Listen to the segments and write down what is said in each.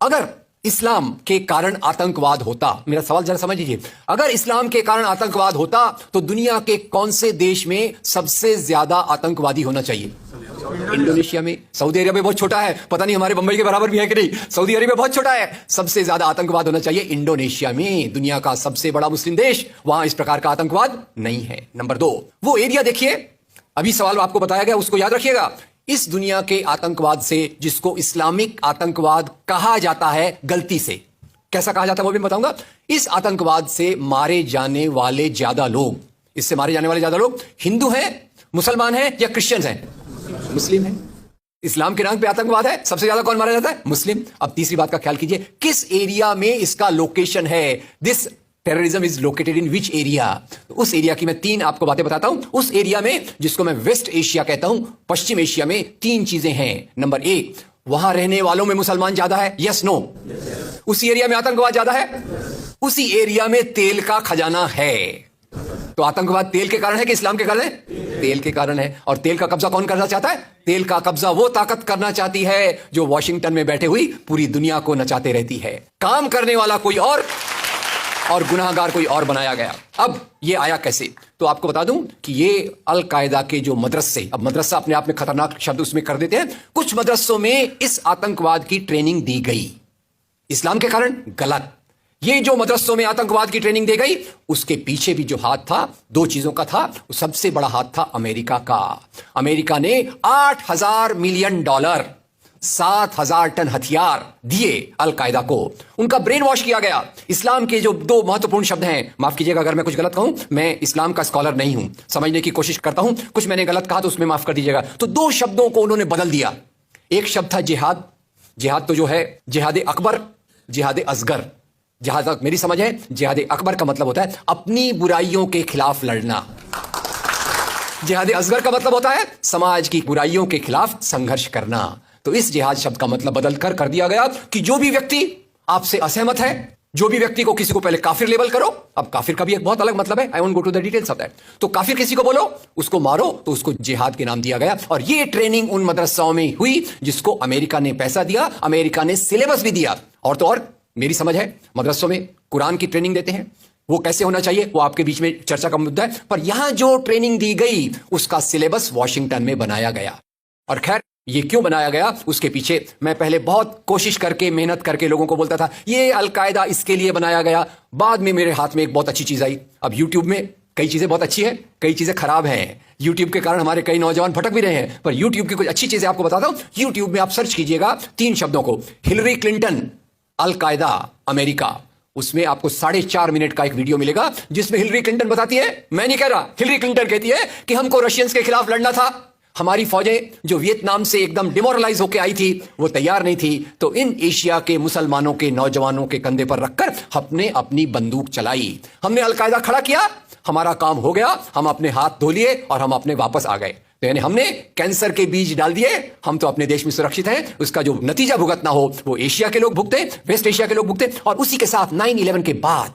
अगर इस्लाम के कारण आतंकवाद होता, मेरा सवाल जरा समझ लीजिए, अगर इस्लाम के कारण आतंकवाद होता तो दुनिया के कौन से देश में सबसे ज्यादा आतंकवादी होना चाहिए? इंडोनेशिया में। सऊदी अरब में बहुत छोटा है, पता नहीं हमारे बंबई के बराबर भी है कि नहीं। सऊदी अरब में बहुत छोटा है। सबसे ज्यादा आतंकवाद होना चाहिए इंडोनेशिया में, दुनिया का सबसे बड़ा मुस्लिम देश। वहां इस प्रकार का आतंकवाद नहीं है। नंबर 2, वो एरिया देखिए, अभी सवाल आपको बताया गया, उसको याद रखिएगा। इस दुनिया के आतंकवाद से, जिसको इस्लामिक आतंकवाद कहा जाता है, गलती से कैसा कहा जाता है वो भी बताऊंगा। इस आतंकवाद से मारे जाने वाले ज्यादा लोग, इससे मारे जाने वाले ज्यादा लोग हिंदू हैं, मुसलमान हैं या क्रिश्चियंस हैं? मुस्लिम हैं। इस्लाम के नाम पे आतंकवाद है, सबसे ज्यादा कौन मारा जाता है? मुस्लिम। अब तीसरी बात का ख्याल कीजिए, किस एरिया में इसका लोकेशन है? This terrorism is located in which area? उस एरिया की मैं 3 आपको बातें बताता हूं। उस एरिया में, जिसको मैं वेस्ट एशिया कहता हूं, पश्चिम एशिया में 3 चीजें हैं। नंबर 1, वहां रहने वालों में मुसलमान ज्यादा है, यस नो? उसी एरिया में आतंकवाद ज्यादा है, उसी एरिया में तेल का खजाना है। तो आतंकवाद तेल के कारण है कि इस्लाम के कारण है? तेल के कारण है। और तेल का कब्जा कौन करना चाहता है? तेल का कब्जा वो ताकत करना चाहती है जो वॉशिंगटन में बैठे हुई पूरी दुनिया को नचाते रहती है। काम करने वाला कोई और गुनाहगार कोई और बनाया गया। अब ये आया कैसे? तो आपको बता दूं कि ये अल कायदा के जो मदरसे, अब मदरसा अपने आप में खतरनाक शब्द उसमें कर देते हैं, कुछ मदरसों में इस आतंकवाद की ट्रेनिंग दी गई। इस्लाम के कारण गलत। ये जो मदरसों में आतंकवाद की ट्रेनिंग दी गई, उसके पीछे भी जो हाथ था, 2 चीजों का था। सबसे बड़ा हाथ था अमेरिका का। अमेरिका ने $8,000 मिलियन, 7,000 टन हथियार दिए अल कायदा को। उनका ब्रेन वॉश किया गया। इस्लाम के जो 2 महत्वपूर्ण शब्द हैं, माफ कीजिएगा अगर मैं कुछ गलत कहूं, मैं इस्लाम का स्कॉलर नहीं हूं, समझने की कोशिश करता हूं, कुछ मैंने गलत कहा तो उसमें माफ कर दीजिएगा। तो 2 शब्दों को उन्होंने बदल दिया। एक शब्द था जिहाद। जिहाद तो जो है जिहाद अकबर, जिहाद असगर। जहां तक मेरी समझ है, जिहाद अकबर का मतलब होता है अपनी बुराइयों के खिलाफ लड़ना। जिहाद असगर का मतलब होता है समाज की बुराइयों के खिलाफ संघर्ष करना। तो इस जिहाद शब्द का मतलब बदल कर दिया गया कि जो भी व्यक्ति आपसे असहमत है, जो भी व्यक्ति को, किसी को पहले काफिर लेबल करो। अब काफिर का भी एक बहुत अलग मतलब है, I won't go to the details of that. तो काफिर किसी को बोलो, उसको मारो, तो उसको जिहाद के नाम दिया गया। और ये ट्रेनिंग उन मदरसाओं में हुई जिसको अमेरिका ने पैसा दिया, अमेरिका ने सिलेबस भी दिया। और तो और मेरी समझ है, मदरसों में कुरान की ट्रेनिंग देते हैं। वो कैसे होना चाहिए वो आपके बीच में चर्चा का मुद्दा है, पर यहां जो ट्रेनिंग दी गई उसका सिलेबस वॉशिंगटन में बनाया गया। और खैर, ये क्यों बनाया गया उसके पीछे मैं पहले बहुत कोशिश करके, मेहनत करके लोगों को बोलता था ये अल कायदा इसके लिए बनाया गया। बाद में मेरे हाथ में एक बहुत अच्छी चीज आई। अब यूट्यूब में कई चीजें बहुत अच्छी है, कई चीजें खराब हैं। यूट्यूब के कारण हमारे कई नौजवान भटक भी रहे हैं, पर यूट्यूब की कुछ अच्छी चीजें आपको बताता हूं। यूट्यूब में आप सर्च कीजिएगा 3 शब्दों को, हिलरी क्लिंटन अल कायदा अमेरिका। उसमें आपको 4.5 मिनट का एक वीडियो मिलेगा जिसमें हिलरी क्लिंटन बताती है, मैं नहीं कह रहा, हिलरी क्लिंटन कहती है कि हमको रशियंस के खिलाफ लड़ना था। हमारी फौजें जो वियतनाम से एकदम डिमोरलाइज होकर आई थी, वो तैयार नहीं थी। तो इन एशिया के मुसलमानों के नौजवानों के कंधे पर रखकर हमने अपनी बंदूक चलाई, हमने अल कायदा खड़ा किया, हमारा काम हो गया, हम अपने हाथ धो लिए और हम अपने वापस आ गए। तो यानी हमने कैंसर के बीज डाल दिए, हम तो अपने देश में सुरक्षित हैं। उसका जो नतीजा भुगतना हो वो एशिया के लोग भुगते, वेस्ट एशिया के लोग भुगते। और उसी के साथ 9/11 के बाद,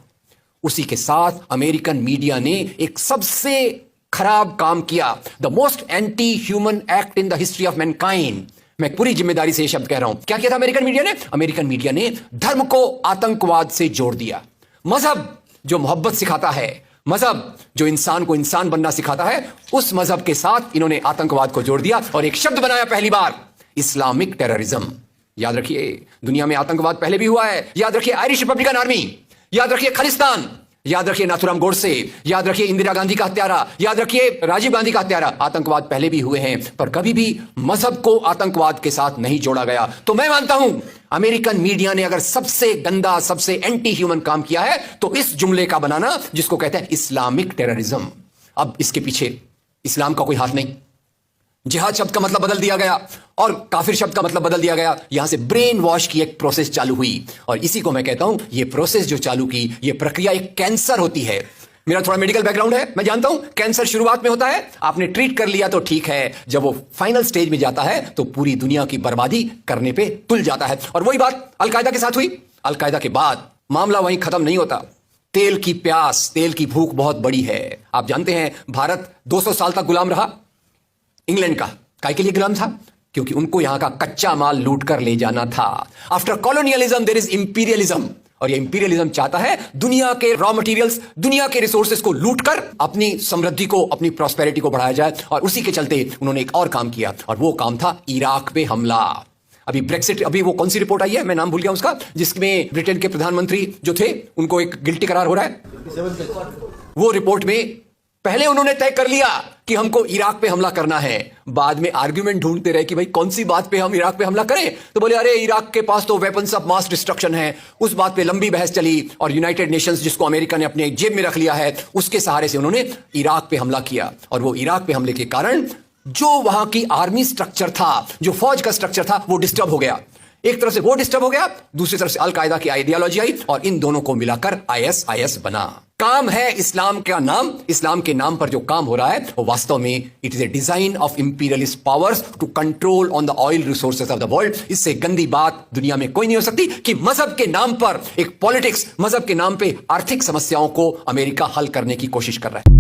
उसी के साथ अमेरिकन मीडिया ने एक सबसे खराब काम किया, the most anti human act in the history of Mankind. मैं पूरी जिम्मेदारी से यह शब्द कह रहा हूं। क्या किया था अमेरिकन मीडिया ने? अमेरिकन मीडिया ने धर्म को आतंकवाद से जोड़ दिया। मजहब जो मोहब्बत सिखाता है, मजहब जो इंसान को इंसान बनना सिखाता है, उस मजहब के साथ इन्होंने आतंकवाद को जोड़ दिया और एक शब्द बनाया पहली बार, इस्लामिक टेररिज्म। याद रखिए, दुनिया में आतंकवाद पहले भी हुआ है। याद रखिए आयरिश रिपब्लिकन आर्मी, याद रखिए खालिस्तान, याद रखिए नाथुराम गोडसे, याद रखिए इंदिरा गांधी का हत्यारा, याद रखिए राजीव गांधी का हत्यारा। आतंकवाद पहले भी हुए हैं, पर कभी भी मजहब को आतंकवाद के साथ नहीं जोड़ा गया। तो मैं मानता हूं अमेरिकन मीडिया ने अगर सबसे गंदा, सबसे एंटी ह्यूमन काम किया है तो इस जुमले का बनाना जिसको कहते हैं इस्लामिक टेररिज्म। अब इसके पीछे इस्लाम का कोई हाथ नहीं। जिहाद शब्द का मतलब बदल दिया गया और काफिर शब्द का मतलब बदल दिया गया। यहां से ब्रेन वॉश की एक प्रोसेस चालू हुई और इसी को मैं कहता हूं, ये प्रोसेस जो चालू की, ये प्रक्रिया एक कैंसर होती है। मेरा थोड़ा मेडिकल बैकग्राउंड है, मैं जानता हूं कैंसर शुरुआत में होता है, आपने ट्रीट कर लिया तो ठीक है, जब वो फाइनल स्टेज में जाता है तो पूरी दुनिया की बर्बादी करने पे तुल जाता है। और वही बात अल कायदा के साथ हुई। अल कायदा के बाद मामला वहीं खत्म नहीं होता। तेल की प्यास, तेल की भूख बहुत बड़ी है। आप जानते हैं भारत 200 साल तक गुलाम रहा इंग्लैंड का। काय के लिए गुलाम था? क्योंकि उनको यहां का कच्चा माल लूट कर ले जाना था। After colonialism there is imperialism, और ये इंपीरियलिज्म चाहता है दुनिया के रॉ मटेरियल्स, दुनिया के रिसोर्सेज को लूट कर अपनी समृद्धि को, अपनी प्रॉस्पेरिटी को बढ़ाया जाए। और उसी के चलते उन्होंने एक और काम किया, और वो काम था इराक पे हमला। अभी ब्रेक्सिट, अभी वो कौन सी रिपोर्ट आई है, मैं नाम भूल गया उसका, जिसमें ब्रिटेन के प्रधानमंत्री जो थे उनको एक गिल्टी करार हो रहा है। वो रिपोर्ट में पहले उन्होंने तय कर लिया कि हमको इराक पे हमला करना है, बाद में आर्गुमेंट ढूंढते रहे कि भाई कौन सी बात पे हम इराक पे हमला करें, तो बोले अरे इराक के पास तो वेपन्स ऑफ मास डिस्ट्रक्शन है। उस बात पे लंबी बहस चली, और यूनाइटेड नेशंस जिसको अमेरिका ने अपने जेब में रख लिया है, उसके सहारे से उन्होंने इराक पे हमला किया। और वो इराक पे हमले के कारण जो वहां की आर्मी स्ट्रक्चर था, जो फौज का स्ट्रक्चर था, वो डिस्टर्ब हो गया। एक तरफ से वो डिस्टर्ब हो गया, दूसरी तरफ से अल कायदा की आइडियोलॉजी आई, और इन दोनों को मिलाकर ISIS बना। काम है इस्लाम का नाम, इस्लाम के नाम पर जो काम हो रहा है वो वास्तव में it is a design of imperialist powers to control on the oil resources of the world. इससे गंदी बात दुनिया में कोई नहीं हो सकती कि मजहब के नाम पर एक पॉलिटिक्स, मजहब के नाम पे आर्थिक समस्याओं को अमेरिका हल करने की कोशिश कर रहा है।